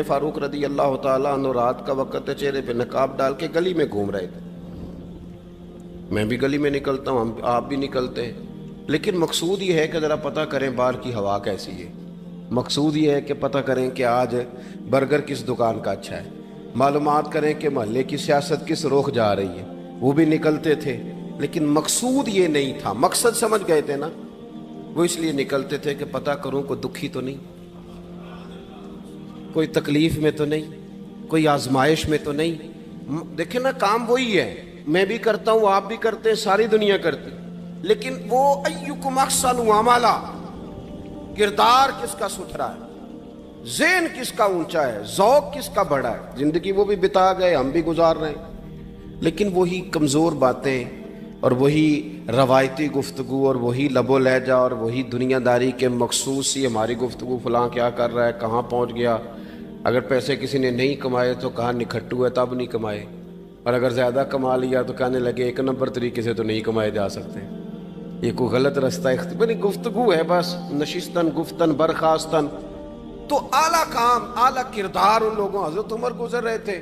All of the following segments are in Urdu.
فاروق رضی اللہ تعالیٰ عنہ رات کا وقت ہے، چہرے پہ نقاب ڈال کے گلی میں گھوم رہے تھے. میں بھی گلی میں نکلتا ہوں، آپ بھی نکلتے ہیں، لیکن مقصود یہ ہے کہ ذرا پتہ کریں باہر کی ہوا کیسی ہے. مقصود یہ ہے کہ پتہ کریں کہ آج برگر کس دکان کا اچھا ہے، معلومات کریں کہ محلے کی سیاست کس رخ جا رہی ہے. وہ بھی نکلتے تھے، لیکن مقصود یہ نہیں تھا. مقصد سمجھ گئے تھے نا، وہ اس لیے نکلتے تھے کہ پتہ کروں کوئی دکھی تو نہیں، کوئی تکلیف میں تو نہیں، کوئی آزمائش میں تو نہیں. دیکھیں نا، کام وہی ہے، میں بھی کرتا ہوں، آپ بھی کرتے ہیں، ساری دنیا کرتی، لیکن وہ ایکم احسن عملا، کردار کس کا ستھرا ہے، ذہن کس کا اونچا ہے، ذوق کس کا بڑا ہے. زندگی وہ بھی بتا گئے، ہم بھی گزار رہے ہیں، لیکن وہی کمزور باتیں اور وہی روایتی گفتگو اور وہی لب و لہجہ اور وہی دنیا داری کے مخصوص سی ہماری گفتگو، فلاں کیا کر رہا ہے، کہاں پہنچ گیا. اگر پیسے کسی نے نہیں کمائے تو کہاں نکھٹو ہے تب نہیں کمائے، اور اگر زیادہ کما لیا تو کہنے لگے ایک نمبر طریقے سے تو نہیں کمائے جا سکتے، یہ کوئی غلط رستہ گفتگو ہے بس، نشستن گفتن برخاستن. تو اعلیٰ کام، اعلیٰ کردار ان لوگوں. حضرت عمر گزر رہے تھے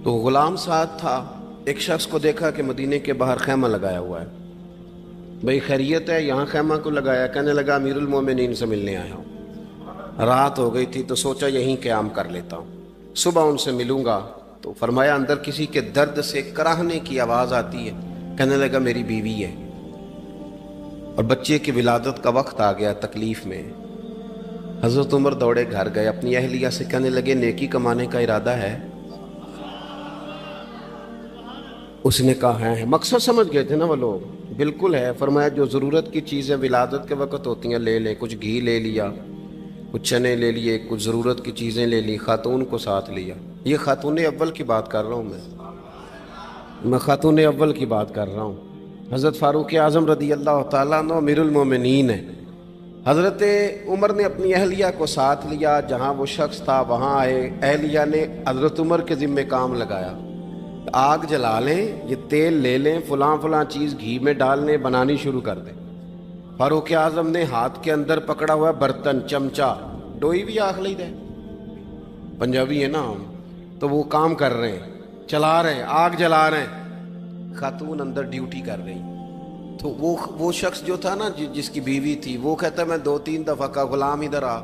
تو غلام ساتھ تھا. ایک شخص کو دیکھا کہ مدینے کے باہر خیمہ لگایا ہوا ہے. بھئی خیریت ہے، یہاں خیمہ کو لگایا؟ کہنے لگا امیر المومنین سے ملنے آیا ہوں، رات ہو گئی تھی تو سوچا یہیں قیام کر لیتا ہوں، صبح ان سے ملوں گا. تو فرمایا اندر کسی کے درد سے کراہنے کی آواز آتی ہے. کہنے لگا میری بیوی ہے اور بچے کی ولادت کا وقت آ گیا، تکلیف میں. حضرت عمر دوڑے گھر گئے، اپنی اہلیہ سے کہنے لگے نیکی کمانے کا ارادہ ہے؟ اس نے کہا ہے. مقصد سمجھ گئے تھے نا وہ لوگ، بالکل ہے. فرمایا جو ضرورت کی چیزیں ولادت کے وقت ہوتی ہیں لے لیں. کچھ گھی لے لیا، کچھ چنے لے لیے، کچھ ضرورت کی چیزیں لے لی، خاتون کو ساتھ لیا. یہ خاتون اول کی بات کر رہا ہوں، میں خاتون اول کی بات کر رہا ہوں. حضرت فاروق اعظم رضی اللہ تعالیٰ عنہ امیر المومنین ہیں. حضرت عمر نے اپنی اہلیہ کو ساتھ لیا، جہاں وہ شخص تھا وہاں آئے. اہلیہ نے حضرت عمر کے ذمہ کام لگایا، آگ جلا لیں، یہ تیل لے لیں، فلاں فلاں چیز گھی میں ڈال لیں، بنانی شروع کر دیں. فاروق اعظم نے ہاتھ کے اندر پکڑا ہوا برتن، چمچہ، ڈوئی بھی آخ لی دے، پنجابی ہے نا ہم، تو وہ کام کر رہے ہیں، چلا رہے ہیں، آگ جلا رہے ہیں. خاتون اندر ڈیوٹی کر رہی. تو وہ شخص جو تھا نا جس کی بیوی تھی، وہ کہتا ہے میں 2-3 دفعہ کا غلام ادھر آ،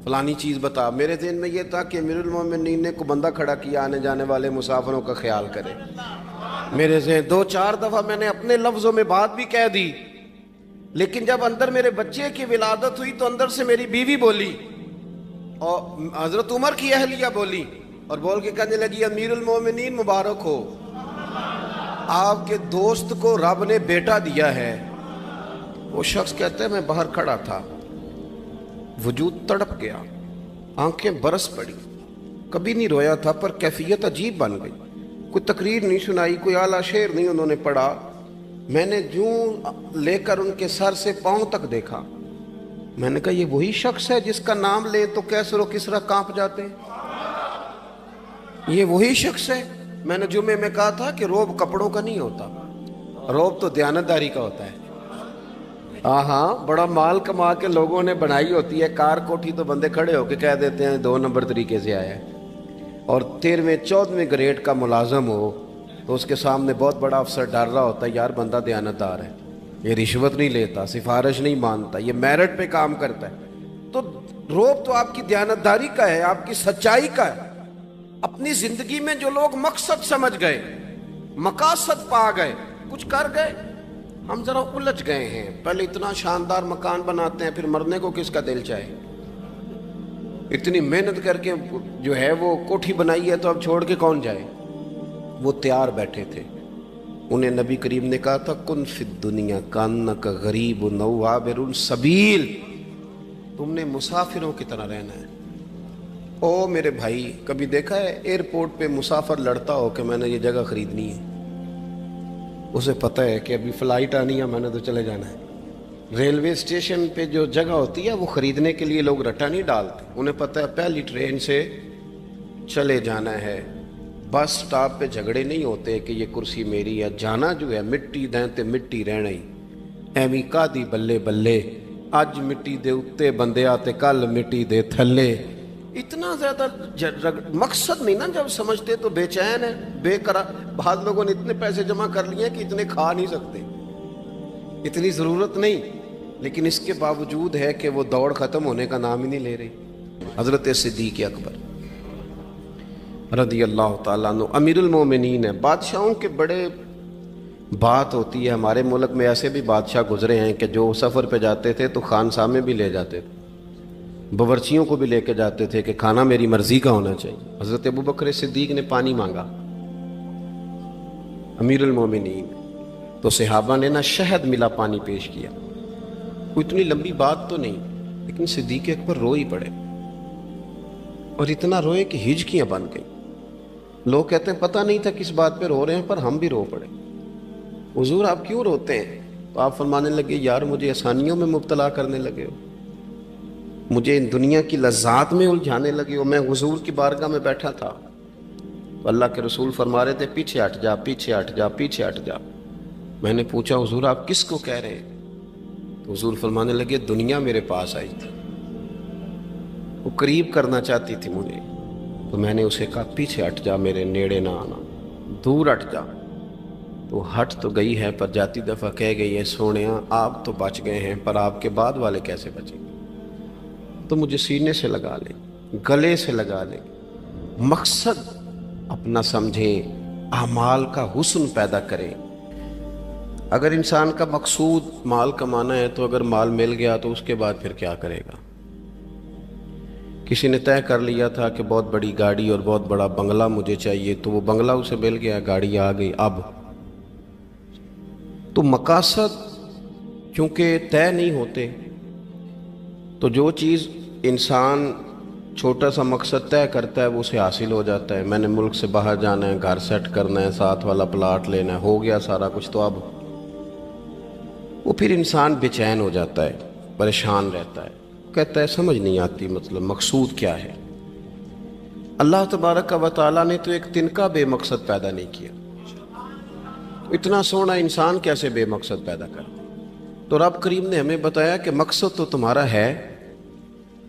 فلانی چیز بتا. میرے ذہن میں یہ تھا کہ امیر المومنین نے کو بندہ کھڑا کیا آنے جانے والے مسافروں کا خیال کرے. میرے ذہن 2-4 دفعہ میں نے اپنے لفظوں میں بات بھی کہہ دی، لیکن جب اندر میرے بچے کی ولادت ہوئی تو اندر سے میری بیوی بولی اور حضرت عمر کی اہلیہ بولی اور بول کے کہنے لگی امیر المومنین مبارک ہو، آپ کے دوست کو رب نے بیٹا دیا ہے. وہ شخص کہتا ہے میں باہر کھڑا تھا، وجود تڑپ گیا، آنکھیں برس پڑی. کبھی نہیں رویا تھا پر کیفیت عجیب بن گئی. کوئی تقریر نہیں سنائی، کوئی اعلیٰ شعر نہیں انہوں نے پڑھا. میں نے جوں لے کر ان کے سر سے پاؤں تک دیکھا. میں نے کہا یہ وہی شخص ہے جس کا نام لے تو کیسر و کسرا کانپ جاتے ہیں، یہ وہی شخص ہے. میں نے جمعے میں کہا تھا کہ روب کپڑوں کا نہیں ہوتا، روب تو دیانتداری کا ہوتا ہے. ہاں بڑا مال کما کے لوگوں نے بنائی ہوتی ہے، کار کوٹھی تو بندے کھڑے ہو کے کہہ دیتے ہیں 2 نمبر طریقے سے آیا ہے. اور 13ویں-14ویں گریڈ کا ملازم ہو تو اس کے سامنے بہت بڑا افسر ڈر رہا ہوتا ہے یار بندہ دیانتدار ہے، یہ رشوت نہیں لیتا، سفارش نہیں مانتا، یہ میرٹ پہ کام کرتا ہے. تو روب تو آپ کی دیانتداری کا ہے، آپ کی سچائی کا ہے. اپنی زندگی میں جو لوگ مقصد سمجھ گئے، مقاصد پا گئے، کچھ کر گئے، ہم ذرا الجھ گئے ہیں. پہلے اتنا شاندار مکان بناتے ہیں، پھر مرنے کو کس کا دل چاہے. اتنی محنت کر کے جو ہے وہ کوٹھی بنائی ہے تو اب چھوڑ کے کون جائے. وہ تیار بیٹھے تھے. انہیں نبی کریم نے کہا تھا کن فی الدنیا کانک غریب نو عابر السبیل، تم نے مسافروں کی طرح رہنا ہے. او میرے بھائی، کبھی دیکھا ہے ایئرپورٹ پہ مسافر لڑتا ہو کہ میں نے یہ جگہ خریدنی ہے؟ اسے پتہ ہے کہ ابھی فلائٹ آنی ہے، میں نے تو چلے جانا ہے. ریلوے اسٹیشن پہ جو جگہ ہوتی ہے وہ خریدنے کے لیے لوگ رٹا نہیں ڈالتے، انہیں پتہ ہے پہلی ٹرین سے چلے جانا ہے. بس سٹاپ پہ جھگڑے نہیں ہوتے کہ یہ کرسی میری ہے، جانا جو ہے مٹی دیں تے مٹی رہنا ہی. ایویں کا دی بلے بلے اج مٹی دے اتے بندیا تے کل مٹی دے تھلے. اتنا زیادہ مقصد نہیں نا جب سمجھتے تو بے چین ہے بے قرار. بعض لوگوں نے اتنے پیسے جمع کر لیے کہ اتنے کھا نہیں سکتے, اتنی ضرورت نہیں, لیکن اس کے باوجود ہے کہ وہ دوڑ ختم ہونے کا نام ہی نہیں لے رہی. حضرت صدیق اکبر رضی اللہ تعالیٰ عنہ امیر المومنین ہے. بادشاہوں کے بڑے بات ہوتی ہے. ہمارے ملک میں ایسے بھی بادشاہ گزرے ہیں کہ جو سفر پہ جاتے تھے تو خانسا میں بھی لے جاتے تھے, باورچیوں کو بھی لے کے جاتے تھے کہ کھانا میری مرضی کا ہونا چاہیے. حضرت ابوبکر صدیق نے پانی مانگا, امیر المومنین, تو صحابہ نے نا شہد ملا پانی پیش کیا. کوئی اتنی لمبی بات تو نہیں, لیکن صدیق اکبر رو ہی پڑے, اور اتنا روئے کہ ہجکیاں بن گئیں. لوگ کہتے ہیں پتہ نہیں تھا کس بات پہ رو رہے ہیں, پر ہم بھی رو پڑے. حضور آپ کیوں روتے ہیں؟ تو آپ فرمانے لگے یار مجھے آسانیوں میں مبتلا کرنے لگے ہو, مجھے ان دنیا کی لذات میں الجھانے لگے ہو. میں حضور کی بارگاہ میں بیٹھا تھا تو اللہ کے رسول فرما رہے تھے پیچھے ہٹ جا, پیچھے ہٹ جا, پیچھے ہٹ جا. میں نے پوچھا حضور آپ کس کو کہہ رہے ہیں؟ تو حضور فرمانے لگے دنیا میرے پاس آئی تھی, وہ قریب کرنا چاہتی تھی مجھے, تو میں نے اسے کہا پیچھے ہٹ جا, میرے نیڑے نہ آنا, دور ہٹ جا. تو ہٹ تو گئی ہے پر جاتی دفعہ کہہ گئی ہے سونیا آپ تو بچ گئے ہیں, پر آپ کے بعد والے کیسے بچیں گے؟ تو مجھے سینے سے لگا لیں, گلے سے لگا لیں. مقصد اپنا سمجھیں, اعمال کا حسن پیدا کریں. اگر انسان کا مقصود مال کمانا ہے تو اگر مال مل گیا تو اس کے بعد پھر کیا کرے گا؟ کسی نے طے کر لیا تھا کہ بہت بڑی گاڑی اور بہت بڑا بنگلہ مجھے چاہیے, تو وہ بنگلہ اسے مل گیا, گاڑی آ گئی. اب تو مقاصد چونکہ طے نہیں ہوتے, تو جو چیز انسان چھوٹا سا مقصد طے کرتا ہے وہ اسے حاصل ہو جاتا ہے. میں نے ملک سے باہر جانا ہے, گھر سیٹ کرنا ہے, ساتھ والا پلاٹ لینا ہے, ہو گیا سارا کچھ. تو اب وہ پھر انسان بے چین ہو جاتا ہے, پریشان رہتا ہے, کہتا ہے سمجھ نہیں آتی مطلب مقصود کیا ہے. اللہ تبارک و تعالیٰ نے تو ایک تنکا بے مقصد پیدا نہیں کیا, اتنا سونا انسان کیسے بے مقصد پیدا کر. تو رب کریم نے ہمیں بتایا کہ مقصد تو تمہارا ہے.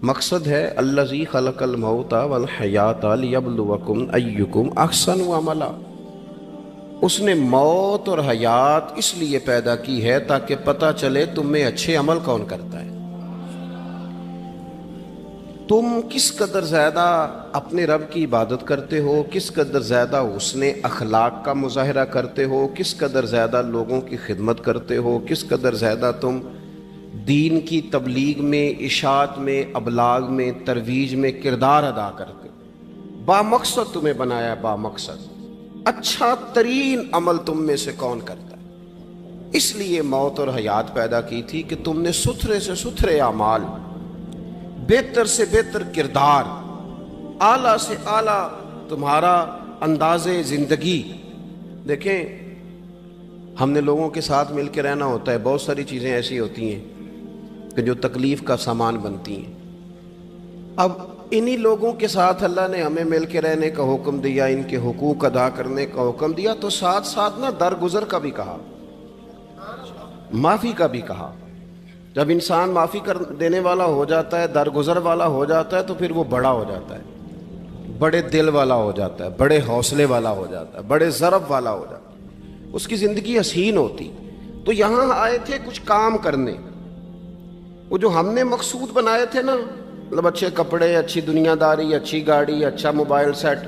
مقصد ہے الذی خلق الموت والحیات لیبلوکم ایکم احسن عملا. اس نے موت اور حیات اس لیے پیدا کی ہے تاکہ پتہ چلے تم میں اچھے عمل کون کرتا ہے, تم کس قدر زیادہ اپنے رب کی عبادت کرتے ہو, کس قدر زیادہ حسن اخلاق کا مظاہرہ کرتے ہو, کس قدر زیادہ لوگوں کی خدمت کرتے ہو, کس قدر زیادہ تم دین کی تبلیغ میں, اشاعت میں, ابلاغ میں, ترویج میں کردار ادا کرتے ہو. با مقصد تمہیں بنایا, با مقصد. اچھا ترین عمل تم میں سے کون کرتا ہے؟ اس لیے موت اور حیات پیدا کی تھی کہ تم نے ستھرے سے ستھرے اعمال, بہتر سے بہتر کردار, اعلیٰ سے اعلیٰ تمہارا انداز زندگی. دیکھیں ہم نے لوگوں کے ساتھ مل کے رہنا ہوتا ہے, بہت ساری چیزیں ایسی ہوتی ہیں کہ جو تکلیف کا سامان بنتی ہیں. اب انہی لوگوں کے ساتھ اللہ نے ہمیں مل کے رہنے کا حکم دیا, ان کے حقوق ادا کرنے کا حکم دیا, تو ساتھ ساتھ نا درگزر کا بھی کہا, معافی کا بھی کہا. جب انسان معافی کر دینے والا ہو جاتا ہے, درگزر والا ہو جاتا ہے, تو پھر وہ بڑا ہو جاتا ہے, بڑے دل والا ہو جاتا ہے, بڑے حوصلے والا ہو جاتا ہے, بڑے ضرب والا ہو جاتا ہے, اس کی زندگی حسین ہوتی. تو یہاں آئے تھے کچھ کام کرنے. وہ جو ہم نے مقصود بنائے تھے نا, مطلب اچھے کپڑے, اچھی دنیا داری, اچھی گاڑی, اچھا موبائل سیٹ,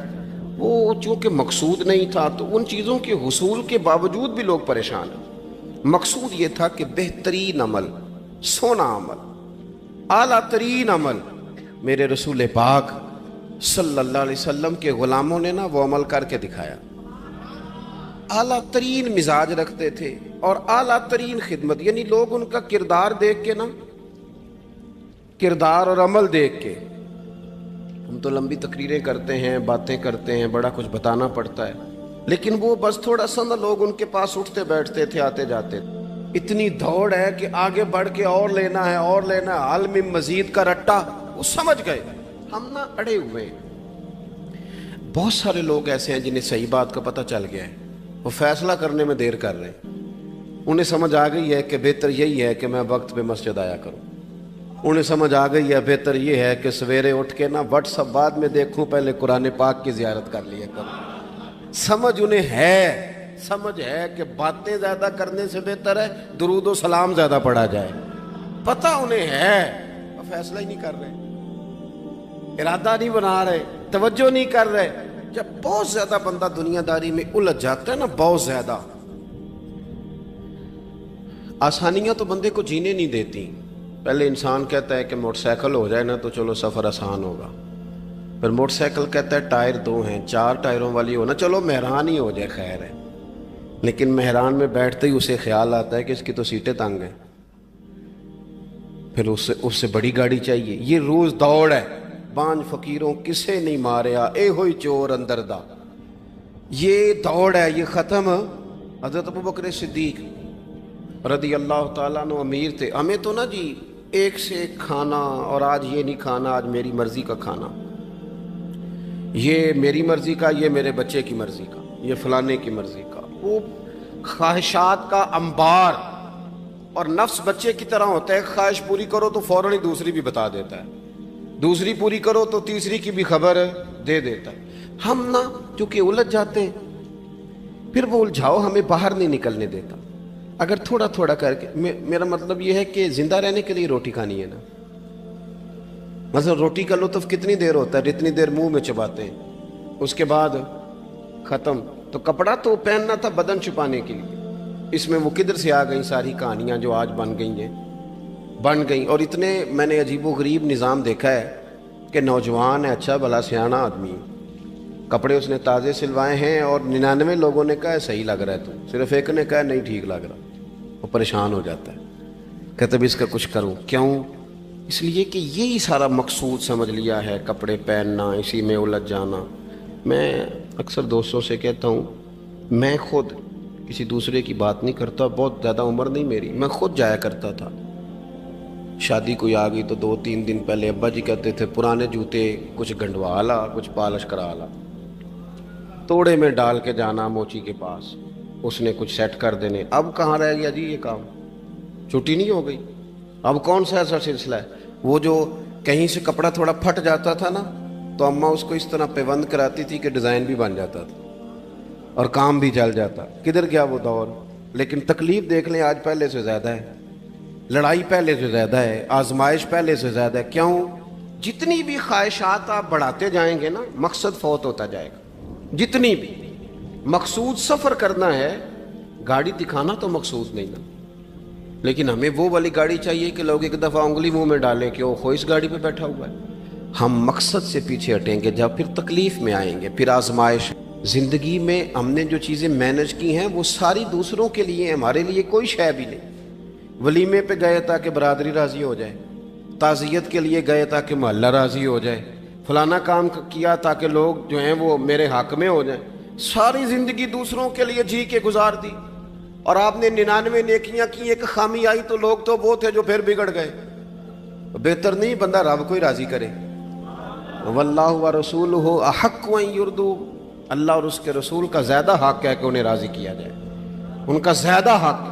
وہ چونکہ مقصود نہیں تھا تو ان چیزوں کے حصول کے باوجود بھی لوگ پریشان ہیں. مقصود یہ تھا کہ بہترین عمل, سونا عمل, اعلیٰ ترین عمل. میرے رسول پاک صلی اللہ علیہ وسلم کے غلاموں نے نا وہ عمل کر کے دکھایا. اعلیٰ ترین مزاج رکھتے تھے اور اعلیٰ ترین خدمت, یعنی لوگ ان کا کردار دیکھ کے نا, کردار اور عمل دیکھ کے, ہم تو لمبی تقریریں کرتے ہیں, باتیں کرتے ہیں, بڑا کچھ بتانا پڑتا ہے, لیکن وہ بس تھوڑا سا نا لوگ ان کے پاس اٹھتے بیٹھتے تھے, آتے جاتے. اتنی دوڑ ہے کہ آگے بڑھ کے اور لینا ہے, اور لینا ہے, حال میں مزید کا رٹا. وہ سمجھ گئے ہم نا اڑے ہوئے ہیں. بہت سارے لوگ ایسے ہیں جنہیں صحیح بات کا پتہ چل گیا ہے, وہ فیصلہ کرنے میں دیر کر رہے ہیں. انہیں سمجھ آ گئی ہے کہ بہتر یہی ہے کہ میں وقت پہ مسجد آیا کروں, انہیں سمجھ آ گئی ہے بہتر یہ ہے کہ سویرے اٹھ کے نا واٹس ایپ بعد میں دیکھوں، پہلے قرآن پاک کی زیارت کر لیا کروں۔ سمجھ انہیں ہے، سمجھ ہے کہ باتیں زیادہ کرنے سے بہتر ہے درود و سلام زیادہ پڑھا جائے، پتہ انہیں ہے، فیصلہ ہی نہیں کر رہے، ارادہ نہیں بنا رہے، توجہ نہیں کر رہے۔ جب بہت زیادہ بندہ دنیا داری میں الجھ جاتا ہے نا، بہت زیادہ، آسانیاں تو بندے کو جینے نہیں دیتی۔ پہلے انسان کہتا ہے کہ موٹر سائیکل ہو جائے نا تو چلو سفر آسان ہوگا، پھر موٹر سائیکل کہتا ہے ٹائر 2 ہیں، 4 ٹائروں والی ہونا، چلو مہران ہی ہو جائے خیر ہے، لیکن مہران میں بیٹھتے ہی اسے خیال آتا ہے کہ اس کی تو سیٹیں تنگ ہیں، پھر اس سے بڑی گاڑی چاہیے۔ یہ روز دوڑ ہے، بانج فقیروں کسے نہیں ماریا اے ہوئی چور اندر دا، یہ دوڑ ہے، یہ ختم۔ حضرت ابوبکر صدیق رضی اللہ تعالیٰ عنہ امیر تھے، ہمیں تو نا جی ایک سے ایک کھانا، اور آج یہ نہیں کھانا، آج میری مرضی کا کھانا، یہ میری مرضی کا، یہ میرے بچے کی مرضی کا، یہ فلانے کی مرضی کا، وہ خواہشات کا انبار۔ اور نفس بچے کی طرح ہوتا ہے، خواہش پوری کرو تو فوراً ہی دوسری بھی بتا دیتا ہے، دوسری پوری کرو تو تیسری کی بھی خبر دے دیتا ہے۔ ہم نا چونکہ الجھ جاتے ہیں، پھر وہ الجھاؤ ہمیں باہر نہیں نکلنے دیتا۔ اگر تھوڑا تھوڑا کر کے، میرا مطلب یہ ہے کہ زندہ رہنے کے لیے روٹی کھانی ہے نا، مثلا روٹی کا لطف کتنی دیر ہوتا ہے، جتنی دیر منہ میں چباتے ہیں، اس کے بعد ختم۔ تو کپڑا تو پہننا تھا بدن چھپانے کے لیے، اس میں وہ کدھر سے آ گئیں ساری کہانیاں جو آج بن گئیں۔ اور اتنے میں نے عجیب و غریب نظام دیکھا ہے کہ نوجوان ہے، اچھا بھلا سیاںا آدمی، کپڑے اس نے تازے سلوائے ہیں، اور 99 لوگوں نے کہا ہے صحیح لگ رہا ہے، تو صرف ایک نے کہا ہے نہیں ٹھیک لگ رہا، وہ پریشان ہو جاتا ہے، کہتا ہے اس کا کچھ کروں۔ کیوں؟ اس لیے کہ یہی سارا مقصود سمجھ لیا ہے، کپڑے پہننا، اسی میں الجھ جانا۔ میں اکثر دوستوں سے کہتا ہوں، میں خود کسی دوسرے کی بات نہیں کرتا، بہت زیادہ عمر نہیں میری، میں خود جایا کرتا تھا، شادی کوئی آ گئی تو 2-3 دن پہلے ابا جی کہتے تھے پرانے جوتے کچھ گنڈوا لا، کچھ پالش کرا لا، توڑے میں ڈال کے جانا موچی کے پاس، اس نے کچھ سیٹ کر دینے۔ اب کہاں رہ گیا جی یہ کام، چھٹی نہیں ہو گئی، اب کون سا ایسا سلسلہ ہے؟ وہ جو کہیں سے کپڑا تھوڑا پھٹ جاتا تھا نا، تو اماں اس کو اس طرح پیوند کراتی تھی کہ ڈیزائن بھی بن جاتا تھا اور کام بھی چل جاتا۔ کدھر گیا وہ دور؟ لیکن تکلیف دیکھ لیں آج پہلے سے زیادہ ہے، لڑائی پہلے سے زیادہ ہے، آزمائش پہلے سے زیادہ ہے۔ کیوں؟ جتنی بھی خواہشات آپ بڑھاتے جائیں گے نا، مقصد فوت ہوتا جائے گا۔ جتنی بھی مقصود سفر کرنا ہے، گاڑی دکھانا تو مقصود نہیں نا، لیکن ہمیں وہ والی گاڑی چاہیے کہ لوگ ایک دفعہ انگلی منہ میں ڈالیں کہ وہ اس گاڑی پہ بیٹھا ہوا ہے۔ ہم مقصد سے پیچھے ہٹیں گے جب پھر تکلیف میں آئیں گے، پھر آزمائش۔ زندگی میں ہم نے جو چیزیں مینج کی ہیں وہ ساری دوسروں کے لیے، ہمارے لیے کوئی شے بھی نہیں۔ ولیمے پہ گئے تاکہ برادری راضی ہو جائے، تعزیت کے لیے گئے تاکہ محلہ راضی ہو جائے، فلانا کام کیا تاکہ لوگ جو ہیں وہ میرے حق میں ہو جائیں۔ ساری زندگی دوسروں کے لیے جی کے گزار دی، اور آپ نے 99 نیکیاں کی، ایک خامی آئی تو لوگ تو وہ تھے جو پھر بگڑ گئے۔ بہتر نہیں بندہ رب کو ہی راضی کرے؟ واللہ ورسولہ احق ان یرضوا، اللہ اور اس کے رسول کا زیادہ حق ہے کہ انہیں راضی کیا جائے، ان کا زیادہ حق۔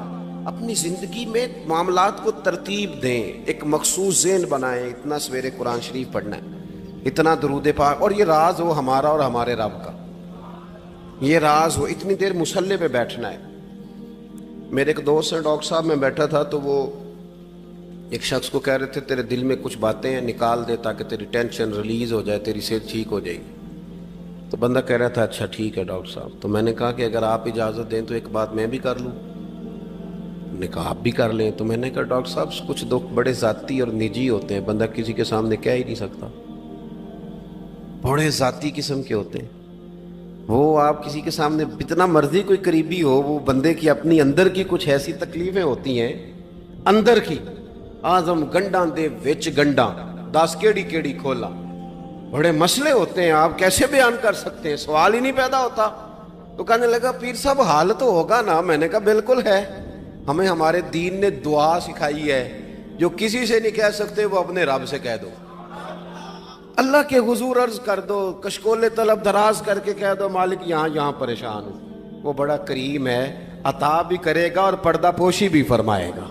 اپنی زندگی میں معاملات کو ترتیب دیں، ایک مخصوص ذہن بنائیں، اتنا سویرے قرآن شریف پڑھنا ہے، اتنا درود پاک، اور یہ راز ہو ہمارا اور ہمارے رب کا، یہ راز ہو، اتنی دیر مصلی پہ بیٹھنا ہے۔ میرے ایک دوست ہیں ڈاکٹر صاحب، میں بیٹھا تھا تو وہ ایک شخص کو کہہ رہے تھے تیرے دل میں کچھ باتیں ہیں نکال دے تاکہ تیری ٹینشن ریلیز ہو جائے، تیری صحت ٹھیک ہو جائے گی۔ تو بندہ کہہ رہا تھا اچھا ٹھیک ہے ڈاکٹر صاحب۔ تو میں نے کہا کہ اگر آپ اجازت دیں تو ایک بات میں بھی کر لوں؟ انہوں نے کہا آپ بھی کر لیں۔ تو میں نے کہا ڈاکٹر صاحب کچھ دکھ بڑے ذاتی اور نجی ہوتے ہیں، بندہ کسی کے سامنے کہہ ہی نہیں سکتا، بڑے ذاتی قسم کے ہوتے ہیں، وہ آپ کسی کے سامنے جتنا مرضی کوئی قریبی ہو، وہ بندے کی اپنی اندر کی کچھ ایسی تکلیفیں ہوتی ہیں اندر کی، آزم گنڈاں دے وچ گنڈاں دس کیڑی کھولا، بڑے مسئلے ہوتے ہیں، آپ کیسے بیان کر سکتے ہیں؟ سوال ہی نہیں پیدا ہوتا۔ تو کہنے لگا پیر صاحب حال تو ہوگا نا؟ میں نے کہا بالکل ہے، ہمیں ہمارے دین نے دعا سکھائی ہے، جو کسی سے نہیں کہہ سکتے وہ اپنے رب سے کہہ دو، اللہ کے حضور عرض کر دو، کشکول طلب دراز کر کے کہہ دو مالک یہاں پریشان ہوں، وہ بڑا کریم ہے، عطا بھی کرے گا اور پردہ پوشی بھی فرمائے گا۔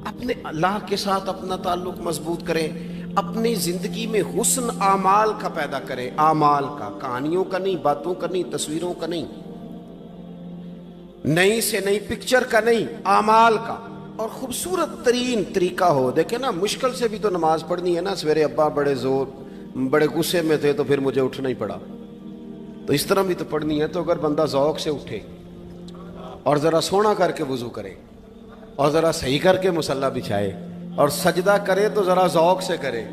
اب اپنے اللہ کے ساتھ اپنا تعلق مضبوط کریں، اپنی زندگی میں حسن اعمال کا پیدا کریں، اعمال کا، کہانیوں کا نہیں، باتوں کا نہیں، تصویروں کا نہیں، نئی سے نئی پکچر کا نہیں، اعمال کا، اور خوبصورت ترین طریقہ ہو۔ دیکھیں نا، مشکل سے بھی تو نماز پڑھنی ہے نا۔ سویرے ابا بڑے غصے میں تھے تو پھر مجھے اٹھنا ہی پڑا، تو اس طرح بھی تو پڑھنی ہے۔ تو اگر بندہ ذوق سے اٹھے اور ذرا سونا کر کے وضو کرے اور ذرا صحیح کر کے مصلی بچھائے اور سجدہ کرے تو ذرا ذوق سے کرے،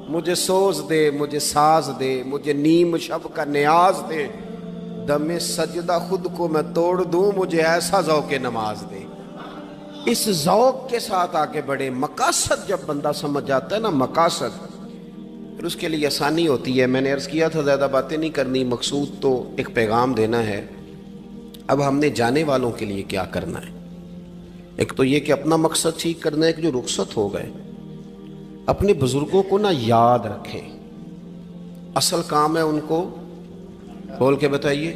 مجھے سوز دے، مجھے ساز دے، مجھے نیم شب کا نیاز دے، دم سجدہ خود کو میں توڑ دوں، مجھے ایسا ذوق نماز دے۔ اس ذوق کے ساتھ آگے بڑھے۔ مقاصد جب بندہ سمجھ جاتا ہے نا، مقاصد، پھر اس کے لیے آسانی ہوتی ہے۔ میں نے عرض کیا تھا زیادہ باتیں نہیں کرنی، مقصود تو ایک پیغام دینا ہے۔ اب ہم نے جانے والوں کے لیے کیا کرنا ہے؟ ایک تو یہ کہ اپنا مقصد ٹھیک کرنا ہے کہ جو رخصت ہو گئے اپنے بزرگوں کو نا یاد رکھیں۔ اصل کام ہے ان کو بول کے بتائیے۔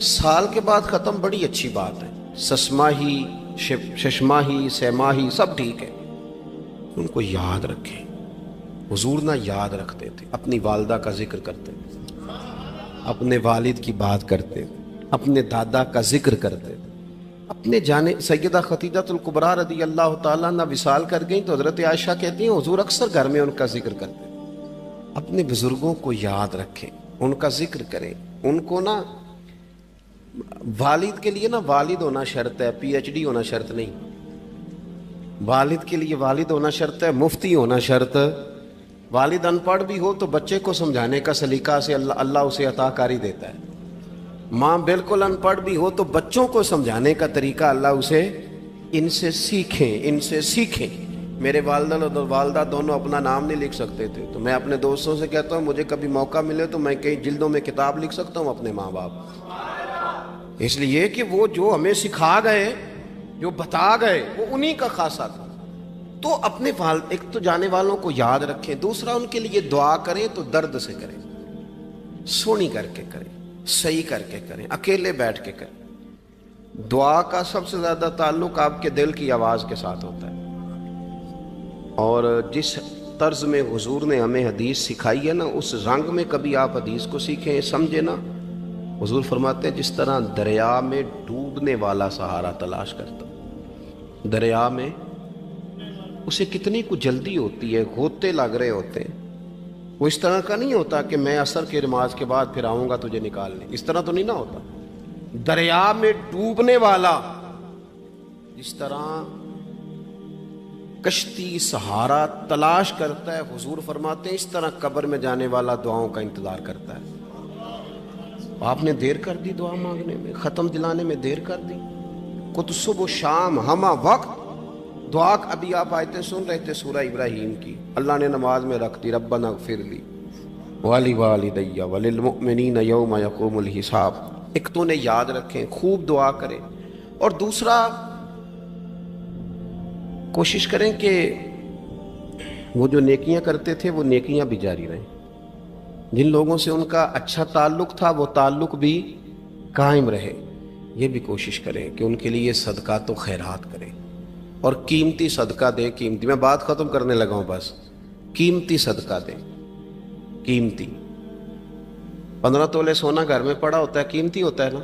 سال کے بعد ختم، بڑی اچھی بات ہے، سسماہی، ششماہی، سیماہی سب ٹھیک ہے، ان کو یاد رکھیں۔ حضور نہ یاد رکھتے تھے، اپنی والدہ کا ذکر کرتے تھے، اپنے والد کی بات کرتے تھے، اپنے دادا کا ذکر کرتے تھے، اپنے جانے سیدہ خدیجہ الکبریٰ رضی اللہ تعالیٰ عنہ وصال کر گئیں تو حضرت عائشہ کہتی ہیں حضور اکثر گھر میں ان کا ذکر کرتے ہیں۔ اپنے بزرگوں کو یاد رکھیں، ان کا ذکر کریں، ان کو نا، والد کے لیے نا والد ہونا شرط ہے، پی ایچ ڈی ہونا شرط نہیں۔ والد کے لیے والد ہونا شرط ہے، مفتی ہونا شرط۔ والد ان پڑھ بھی ہو تو بچے کو سمجھانے کا سلیقہ سے اللہ اسے عطا کاری دیتا ہے۔ ماں بالکل ان پڑھ بھی ہو تو بچوں کو سمجھانے کا طریقہ اللہ اسے، ان سے سیکھیں، ان سے سیکھیں۔ میرے والدہ اور والدہ دونوں اپنا نام نہیں لکھ سکتے تھے، تو میں اپنے دوستوں سے کہتا ہوں مجھے کبھی موقع ملے تو میں کئی جلدوں میں کتاب لکھ سکتا ہوں اپنے ماں باپ، اس لیے کہ وہ جو ہمیں سکھا گئے، جو بتا گئے، وہ انہی کا خاصہ تھا۔ تو اپنے ایک تو جانے والوں کو یاد رکھیں، دوسرا ان کے لیے دعا کریں تو درد سے کریں، سونی کر کے کریں، صحیح کر کے کریں، اکیلے بیٹھ کے کریں۔ دعا کا سب سے زیادہ تعلق آپ کے دل کی آواز کے ساتھ ہوتا ہے، اور جس طرز میں حضور نے ہمیں حدیث سکھائی ہے نا، اس رنگ میں کبھی آپ حدیث کو سیکھیں، سمجھیں نا۔ حضور فرماتے ہیں جس طرح دریا میں ڈوبنے والا سہارا تلاش کرتا، دریا میں اسے کتنی کو جلدی ہوتی ہے، غوطے لگ رہے ہوتے ہیں، وہ اس طرح کا نہیں ہوتا کہ میں عصر کی نماز کے بعد پھر آؤں گا تجھے نکالنے، اس طرح تو نہیں نہ ہوتا۔ دریا میں ڈوبنے والا جس طرح کشتی سہارا تلاش کرتا ہے، حضور فرماتے ہیں اس طرح قبر میں جانے والا دعاؤں کا انتظار کرتا ہے۔ آپ نے دیر کر دی دعا مانگنے میں، ختم دلانے میں دیر کر دی، کت صبح و شام ہمہ وقت دعا۔ ابھی آپ آیتیں سن رہے تھے سورہ ابراہیم کی، اللہ نے نماز میں رکھ دی، ربنا اغفر لی وَلِوَالِدَيَّ وَلِلْمُؤْمِنِينَ يَوْمَ يَقُومُ الْحِسَابِ۔ ایک تو انہیں یاد رکھیں، خوب دعا کریں، اور دوسرا کوشش کریں کہ وہ جو نیکیاں کرتے تھے وہ نیکیاں بھی جاری رہیں، جن لوگوں سے ان کا اچھا تعلق تھا وہ تعلق بھی قائم رہے۔ یہ بھی کوشش کریں کہ ان کے لیے صدقات و خیرات کریں، اور قیمتی صدقہ دیں۔ قیمتی، میں بات ختم کرنے لگا ہوں، بس قیمتی صدقہ دیں، قیمتی۔ 15 تولے سونا گھر میں پڑا ہوتا ہے، قیمتی ہوتا ہے نا۔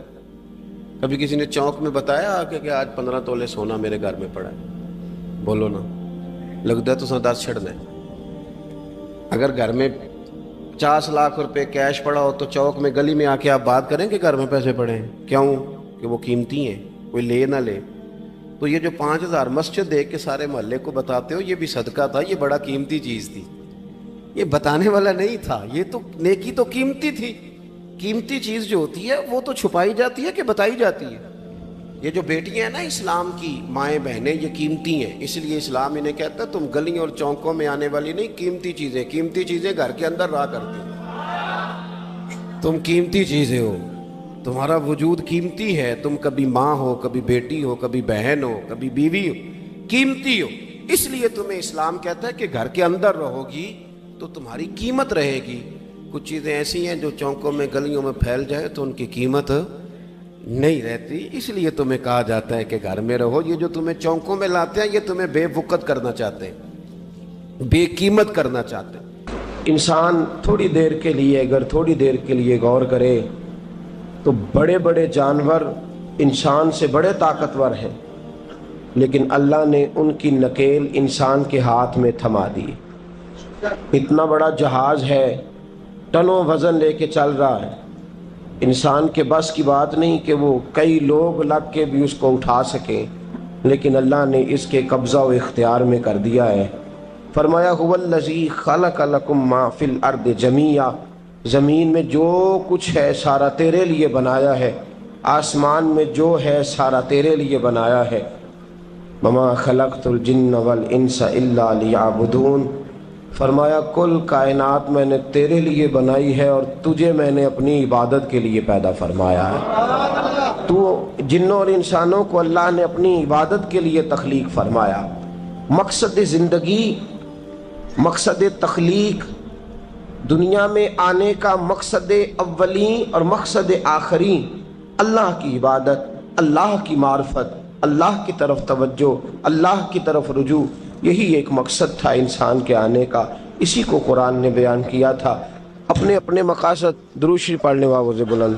کبھی کسی نے چوک میں بتایا کہ آج 15 تولے سونا میرے گھر میں پڑا ہے؟ بولو نا، لگتا ہے تو سو 10 چھڑنا ہے۔ اگر گھر میں 50 لاکھ روپے کیش پڑا ہو تو چوک میں گلی میں آ کے آپ بات کریں کہ گھر میں پیسے پڑے ہیں، کیوں؟ کہ وہ قیمتی ہیں، کوئی لے نہ لے۔ تو یہ جو 5000 مسجد دے کے سارے محلے کو بتاتے ہو، یہ بھی صدقہ تھا، یہ بڑا قیمتی چیز تھی، یہ بتانے والا نہیں تھا، یہ تو نیکی تو قیمتی تھی۔ قیمتی چیز جو ہوتی ہے وہ تو چھپائی جاتی ہے کہ بتائی جاتی ہے۔ یہ جو بیٹیاں ہیں نا اسلام کی، مائیں بہنیں، یہ قیمتی ہیں، اس لیے اسلام انہیں کہتا ہے تم گلیوں اور چوکوں میں آنے والی نہیں، قیمتی چیزیں، قیمتی چیزیں گھر کے اندر رہا کرتی ہیں۔ تم قیمتی چیزیں ہو، تمہارا وجود قیمتی ہے، تم کبھی ماں ہو، کبھی بیٹی ہو، کبھی بہن ہو، کبھی بیوی ہو، قیمتی ہو، اس لیے تمہیں اسلام کہتا ہے کہ گھر کے اندر رہو گی تو تمہاری قیمت رہے گی۔ کچھ چیزیں ایسی ہیں جو چوکوں میں گلیوں میں پھیل جائے تو ان کی قیمت نہیں رہتی، اس لیے تمہیں کہا جاتا ہے کہ گھر میں رہو۔ یہ جو تمہیں چونکوں میں لاتے ہیں یہ تمہیں بے وقت کرنا چاہتے ہیں، بے قیمت کرنا چاہتے ہیں۔ انسان تھوڑی دیر کے لیے، اگر تھوڑی دیر کے لیے غور کرے تو بڑے بڑے جانور انسان سے بڑے طاقتور ہیں، لیکن اللہ نے ان کی نکیل انسان کے ہاتھ میں تھما دی۔ اتنا بڑا جہاز ہے، ٹنوں وزن لے کے چل رہا ہے، انسان کے بس کی بات نہیں کہ وہ کئی لوگ لگ کے بھی اس کو اٹھا سکیں، لیکن اللہ نے اس کے قبضہ و اختیار میں کر دیا ہے۔ فرمایا هو الذی خلق لکم ما فی الارض جمیعا، زمین میں جو کچھ ہے سارا تیرے لیے بنایا ہے، آسمان میں جو ہے سارا تیرے لیے بنایا ہے۔ وما خلقت الجن والانس الا لیعبدون، فرمایا کل کائنات میں نے تیرے لیے بنائی ہے اور تجھے میں نے اپنی عبادت کے لیے پیدا فرمایا ہے۔ تو جنوں اور انسانوں کو اللہ نے اپنی عبادت کے لیے تخلیق فرمایا۔ مقصد زندگی، مقصد تخلیق، دنیا میں آنے کا مقصد اولین اور مقصد آخرین اللہ کی عبادت، اللہ کی معرفت، اللہ کی طرف توجہ، اللہ کی طرف رجوع، یہی ایک مقصد تھا انسان کے آنے کا۔ اسی کو قرآن نے بیان کیا تھا۔ اپنے اپنے مقاصد، درود شریف پڑھنے والوں سے بلند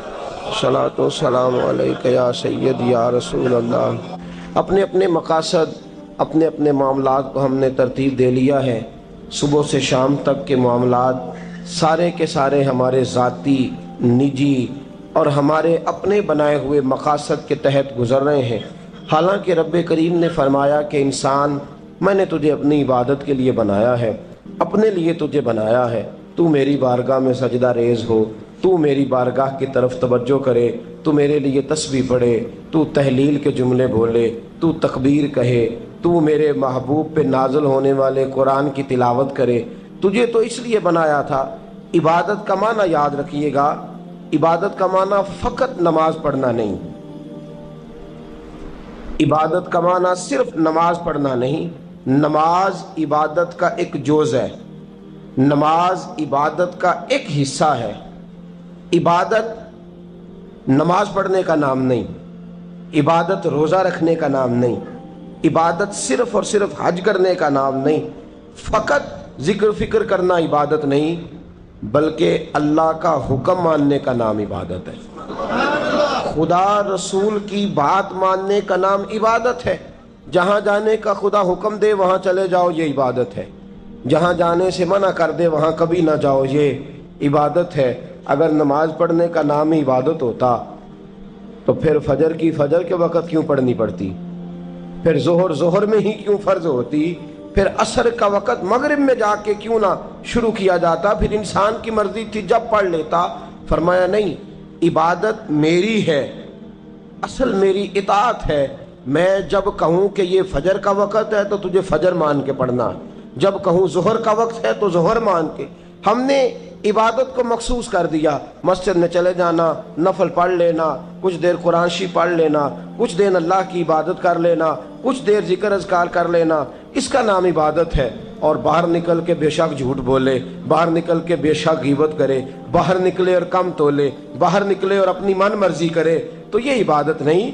صلاۃ و سلام علیک یا سید یا رسول اللہ۔ اپنے اپنے مقاصد، اپنے اپنے معاملات کو ہم نے ترتیب دے لیا ہے۔ صبح سے شام تک کے معاملات سارے کے سارے ہمارے ذاتی، نجی اور ہمارے اپنے بنائے ہوئے مقاصد کے تحت گزر رہے ہیں۔ حالانکہ رب کریم نے فرمایا کہ انسان، میں نے تجھے اپنی عبادت کے لیے بنایا ہے، اپنے لیے تجھے بنایا ہے، تو میری بارگاہ میں سجدہ ریز ہو، تو میری بارگاہ کی طرف توجہ کرے، تو میرے لیے تسبیح پڑھے، تو تہلیل کے جملے بولے، تو تکبیر کہے، تو میرے محبوب پہ نازل ہونے والے قرآن کی تلاوت کرے۔ تجھے تو اس لیے بنایا تھا۔ عبادت کا معنی یاد رکھیے گا، عبادت کا معنی فقط نماز پڑھنا نہیں، عبادت کا معنی صرف نماز پڑھنا نہیں، نماز عبادت کا ایک جز ہے، نماز عبادت کا ایک حصہ ہے۔ عبادت نماز پڑھنے کا نام نہیں، عبادت روزہ رکھنے کا نام نہیں، عبادت صرف اور صرف حج کرنے کا نام نہیں، فقط ذکر فکر کرنا عبادت نہیں، بلکہ اللہ کا حکم ماننے کا نام عبادت ہے۔ خدا رسول کی بات ماننے کا نام عبادت ہے۔ جہاں جانے کا خدا حکم دے وہاں چلے جاؤ، یہ عبادت ہے۔ جہاں جانے سے منع کر دے وہاں کبھی نہ جاؤ، یہ عبادت ہے۔ اگر نماز پڑھنے کا نام ہی عبادت ہوتا تو پھر فجر کی فجر کے وقت کیوں پڑھنی پڑتی، پھر ظہر میں ہی کیوں فرض ہوتی، پھر عصر کا وقت مغرب میں جا کے کیوں نہ شروع کیا جاتا، پھر انسان کی مرضی تھی جب پڑھ لیتا۔ فرمایا نہیں، عبادت میری ہے، اصل میری اطاعت ہے۔ میں جب کہوں کہ یہ فجر کا وقت ہے تو تجھے فجر مان کے پڑھنا، جب کہوں ظہر کا وقت ہے تو ظہر مان کے۔ ہم نے عبادت کو مخصوص کر دیا، مسجد میں چلے جانا، نفل پڑھ لینا، کچھ دیر قرآن شریف پڑھ لینا، کچھ دیر اللہ کی عبادت کر لینا، کچھ دیر ذکر اذکار کر لینا، اس کا نام عبادت ہے۔ اور باہر نکل کے بے شک جھوٹ بولے، باہر نکل کے بے شک غیبت کرے، باہر نکلے اور کم تولے، باہر نکلے اور اپنی من مرضی کرے، تو یہ عبادت نہیں۔